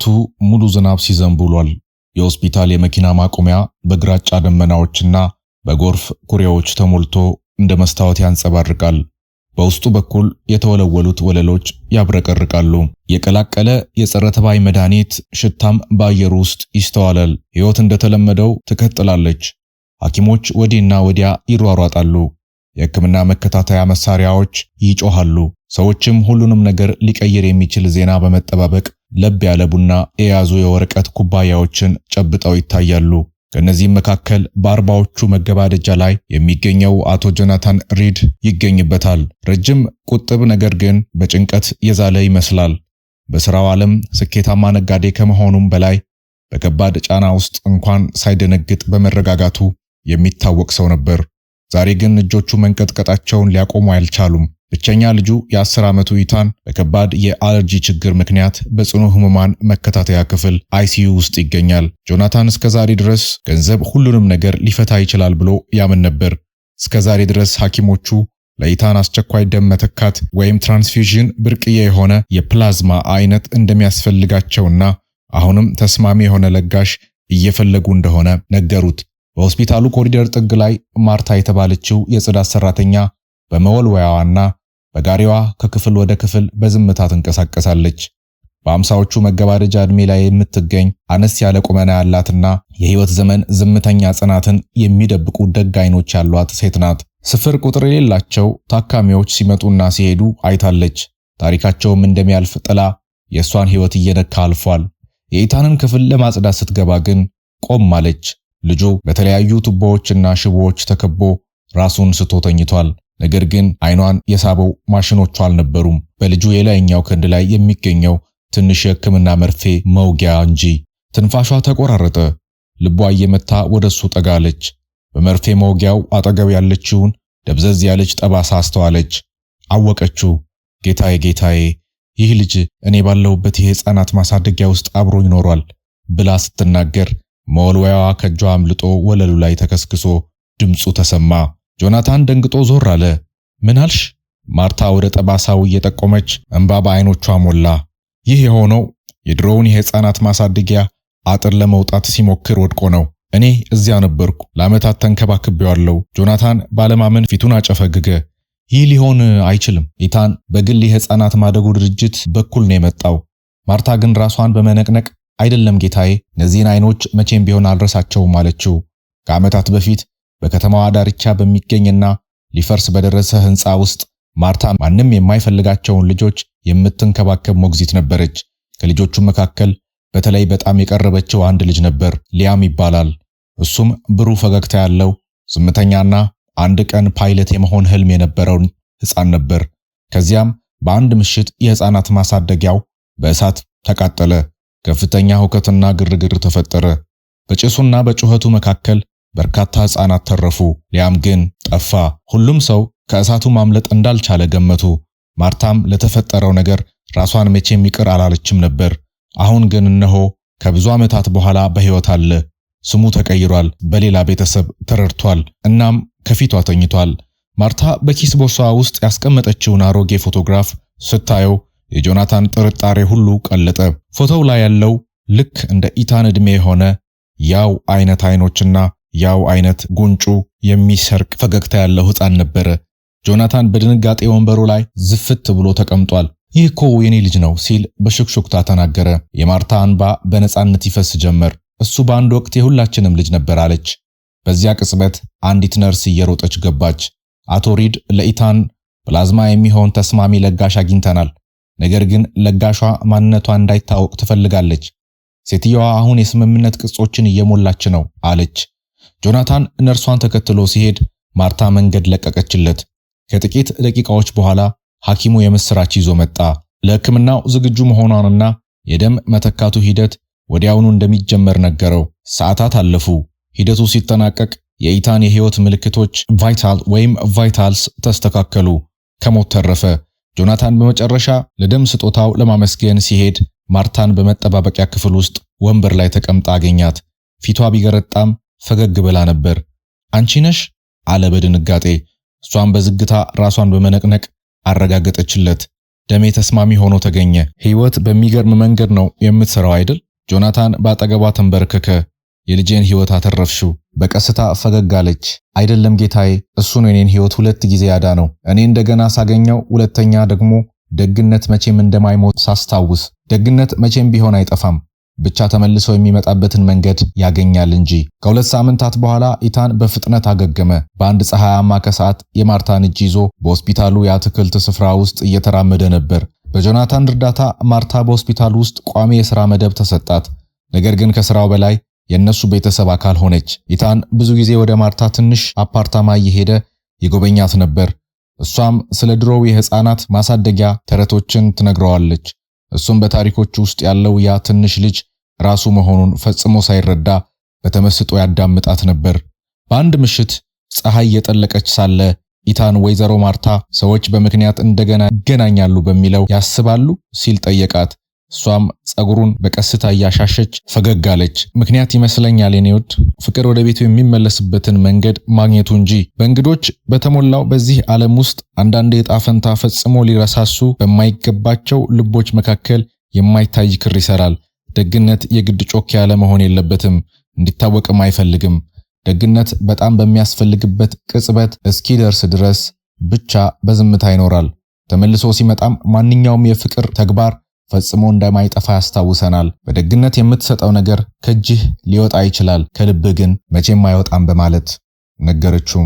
ጠዋቱ ሙሉ ዝናብ ሲዘንብ ውሏል። የሆስፒታል የመኪና ማቆሚያ በግራጫ ደመናዎችና በጎርፍ ኩሬዎች ተሞልቶ እንደ መስታወት ያንጸባርቃል። በውስጡ በኩል የተወለወሉት ወለሎች ያብረቀርቃሉ። የቀላቀለ የጸረ ተባይ መድኃኒት ሽታም በአየሩ ውስጥ ይስተዋላል። ሕይወት እንደተለመደው ትቀጥላለች። ሐኪሞች ወዲህና ወዲያ ይሯሯጣሉ። የሕክምና መከታተያ መሳሪያዎች ይጮሃሉ። ሰዎችም ሁሉንም ነገር ሊቀይር የሚችል ዜና በመጠባበቅ ለብ ያለ ቡና የያዙ የወረቀት ኩባያዎችን ጨብጠው ይታያሉ። ከነዚህም መካከል በአርባዎቹ መገባደጃ ላይ የሚገኘው አቶ ጆናታን ሪድ ይገኝበታል። ረጅም ቁጥብ፣ ነገር ግን በጭንቀት የዛለ ይመስላል። በሥራው ዓለም ስኬታማ ነጋዴ ከመሆኑም በላይ በከባድ ጫና ውስጥ እንኳን ሳይደነግጥ በመረጋጋቱ የሚታወቅ ሰው ነበር። ዛሬ ግን እጆቹ መንቀጥቀጣቸውን ሊያቆሙ አልቻሉም። ብቸኛ ልጁ የ10 ዓመቱ ኢታን በከባድ የአለርጂ ችግር ምክንያት በጽኑ ህሙማን መከታተያ ክፍል አይሲዩ ውስጥ ይገኛል። ጆናታን እስከዛሬ ድረስ ገንዘብ ሁሉንም ነገር ሊፈታ ይችላል ብሎ ያምን ነበር። እስከዛሬ ድረስ ሐኪሞቹ ለኢታን አስቸኳይ ደም መተካት ወይም ትራንስፊውዥን ብርቅዬ የሆነ የፕላዝማ አይነት እንደሚያስፈልጋቸውና አሁንም ተስማሚ የሆነ ለጋሽ እየፈለጉ እንደሆነ ነገሩት። በሆስፒታሉ ኮሪደር ጥግ ላይ ማርታ የተባለችው የጽዳት ሰራተኛ በመወልወያዋና በጋሪዋ ከክፍል ወደ ክፍል በዝምታ ትንቀሳቀሳለች። በአምሳዎቹ መገባደጃ ዕድሜ ላይ የምትገኝ አነስ ያለ ቁመና ያላትና የህይወት ዘመን ዝምተኛ ጽናትን የሚደብቁ ደግ አይኖች ያሏት ሴት ናት። ስፍር ቁጥር የሌላቸው ታካሚዎች ሲመጡና ሲሄዱ አይታለች። ታሪካቸውም እንደሚያልፍ ጥላ የእሷን ህይወት እየነካ አልፏል። የኢታንን ክፍል ለማጽዳት ስትገባ ግን ቆም አለች። ልጁ በተለያዩ ቱቦዎችና ሽቦዎች ተከቦ ራሱን ስቶ ተኝቷል። ነገር ግን አይኗን የሳበው ማሽኖቹ አልነበሩም፣ በልጁ የላይኛው ክንድ ላይ የሚገኘው ትንሽ የሕክምና መርፌ መውጊያ እንጂ። ትንፋሿ ተቆራረጠ። ልቧ እየመታ ወደሱ ጠጋለች። በመርፌ መውጊያው አጠገብ ያለችውን ደብዘዝ ያለች ጠባሳ አስተዋለች። አወቀችው። ጌታዬ፣ ይህ ልጅ እኔ ባለሁበት የሕፃናት ማሳደጊያ ውስጥ አብሮኝ ኖሯል ብላ ስትናገር መወልወያዋ ከእጇ አምልጦ ወለሉ ላይ ተከስክሶ ድምፁ ተሰማ። ጆናታን ደንግጦ ዞር አለ። ምን አልሽ? ማርታ ወደ ጠባሳው እየጠቆመች እንባ በዓይኖቿ ሞላ። ይህ የሆነው የድሮውን የሕፃናት ማሳደጊያ አጥር ለመውጣት ሲሞክር ወድቆ ነው። እኔ እዚያ ነበርኩ። ለዓመታት ተንከባክቤዋለሁ። ጆናታን ባለማመን ፊቱን አጨፈገገ። ይህ ሊሆን አይችልም። ኢታን በግል የሕፃናት ማደጎ ድርጅት በኩል ነው የመጣው። ማርታ ግን ራሷን በመነቅነቅ አይደለም ጌታዬ፣ እነዚህን አይኖች መቼም ቢሆን አልረሳቸውም አለችው። ከዓመታት በፊት በከተማዋ ዳርቻ በሚገኝና ሊፈርስ በደረሰ ሕንፃ ውስጥ ማርታ ማንም የማይፈልጋቸውን ልጆች የምትንከባከብ ሞግዚት ነበረች። ከልጆቹ መካከል በተለይ በጣም የቀረበችው አንድ ልጅ ነበር፣ ሊያም ይባላል። እሱም ብሩህ ፈገግታ ያለው ዝምተኛና አንድ ቀን ፓይለት የመሆን ህልም የነበረውን ሕፃን ነበር። ከዚያም በአንድ ምሽት የሕፃናት ማሳደጊያው በእሳት ተቃጠለ። ከፍተኛ ሁከትና ግርግር ተፈጠረ። በጭሱና በጩኸቱ መካከል በርካታ ሕፃናት ተረፉ። ሊያም ግን ጠፋ። ሁሉም ሰው ከእሳቱ ማምለጥ እንዳልቻለ ገመቱ። ማርታም ለተፈጠረው ነገር ራሷን መቼም ይቅር አላለችም ነበር። አሁን ግን እነሆ ከብዙ ዓመታት በኋላ በሕይወት አለ። ስሙ ተቀይሯል፣ በሌላ ቤተሰብ ተረድቷል። እናም ከፊቷ ተኝቷል። ማርታ በኪስ ቦርሳዋ ውስጥ ያስቀመጠችውን አሮጌ ፎቶግራፍ ስታየው የጆናታን ጥርጣሬ ሁሉ ቀለጠ። ፎቶው ላይ ያለው ልክ እንደ ኢታን ዕድሜ የሆነ ያው አይነት አይኖችና ያው አይነት ጉንጩ የሚሰርቅ ፈገግታ ያለው ሕፃን ነበረ። ጆናታን በድንጋጤ ወንበሩ ላይ ዝፍት ብሎ ተቀምጧል። ይህ እኮ የኔ ልጅ ነው ሲል በሹክሹክታ ተናገረ። የማርታ እንባ በነፃነት ይፈስ ጀመር። እሱ በአንድ ወቅት የሁላችንም ልጅ ነበር አለች። በዚያ ቅጽበት አንዲት ነርስ እየሮጠች ገባች። አቶ ሪድ ለኢታን ፕላዝማ የሚሆን ተስማሚ ለጋሽ አግኝተናል። ነገር ግን ለጋሿ ማንነቷ እንዳይታወቅ ትፈልጋለች። ሴትየዋ አሁን የስምምነት ቅጾችን እየሞላች ነው አለች። ጆናታን ነርሷን ተከትሎ ሲሄድ ማርታ መንገድ ለቀቀችለት። ከጥቂት ደቂቃዎች በኋላ ሐኪሙ የምስራች ይዞ መጣ። ለሕክምናው ዝግጁ መሆኗንና የደም መተካቱ ሂደት ወዲያውኑ እንደሚጀመር ነገረው። ሰዓታት አለፉ። ሂደቱ ሲጠናቀቅ የኢታን የህይወት ምልክቶች ቫይታልስ ተስተካከሉ። ከሞት ተረፈ። ጆናታን በመጨረሻ ለደም ስጦታው ለማመስገን ሲሄድ ማርታን በመጠባበቂያ ክፍል ውስጥ ወንበር ላይ ተቀምጣ አገኛት። ፊቷ ቢገረጣም ፈገግ ብላ ነበር። አንቺ ነሽ? አለ በድንጋጤ። እሷም በዝግታ ራሷን በመነቅነቅ አረጋገጠችለት። ደሜ ተስማሚ ሆኖ ተገኘ። ሕይወት በሚገርም መንገድ ነው የምትሰራው አይደል? ጆናታን ባጠገቧ ተንበረከከ። የልጄን ሕይወት አተረፍሽው። በቀስታ ፈገግ አለች። አይደለም ጌታዬ፣ እሱ ነው የኔን ሕይወት 2 ጊዜ ያዳነው። እኔ እንደገና ሳገኘው ሁለተኛ ደግሞ ደግነት መቼም እንደማይሞት ሳስታውስ፣ ደግነት መቼም ቢሆን አይጠፋም፣ ብቻ ተመልሶ የሚመጣበትን መንገድ ያገኛል እንጂ። ከ2 ሳምንታት በኋላ ኢታን በፍጥነት አገገመ። በአንድ ፀሐያማ ከሰዓት የማርታን እጅ ይዞ በሆስፒታሉ የአትክልት ስፍራ ውስጥ እየተራመደ ነበር። በጆናታን እርዳታ ማርታ በሆስፒታሉ ውስጥ ቋሚ የሥራ መደብ ተሰጣት። ነገር ግን ከሥራው በላይ የእነሱ ቤተሰብ አካል ሆነች። ኢታን ብዙ ጊዜ ወደ ማርታ ትንሽ አፓርታማ እየሄደ ይጎበኛት ነበር። እሷም ስለ ድሮው የሕፃናት ማሳደጊያ ተረቶችን ትነግረዋለች። እሱም በታሪኮቹ ውስጥ ያለው ያ ትንሽ ልጅ ራሱ መሆኑን ፈጽሞ ሳይረዳ በተመስጦ ያዳምጣት ነበር። በአንድ ምሽት ፀሐይ እየጠለቀች ሳለ ኢታን ወይዘሮ ማርታ ሰዎች በምክንያት እንደገና ይገናኛሉ በሚለው ያስባሉ ሲል ጠየቃት። እሷም ጸጉሩን በቀስታ እያሻሸች ፈገግ አለች። ምክንያት ይመስለኛል የኔ ውድ፣ ፍቅር ወደ ቤቱ የሚመለስበትን መንገድ ማግኘቱ እንጂ። በእንግዶች በተሞላው በዚህ ዓለም ውስጥ አንዳንድ የዕጣ ፈንታ ፈጽሞ ሊረሳሱ በማይገባቸው ልቦች መካከል የማይታይ ክር ይሰራል። ደግነት የግድ ጮክ ያለ መሆን የለበትም፣ እንዲታወቅም አይፈልግም። ደግነት በጣም በሚያስፈልግበት ቅጽበት እስኪደርስ ድረስ ብቻ በዝምታ ይኖራል። ተመልሶ ሲመጣም ማንኛውም የፍቅር ተግባር ፈጽሞ እንደማይጠፋ ያስታውሰናል። በደግነት የምትሰጠው ነገር ከእጅህ ሊወጣ ይችላል፣ ከልብህ ግን መቼም አይወጣም በማለት ነገረችው።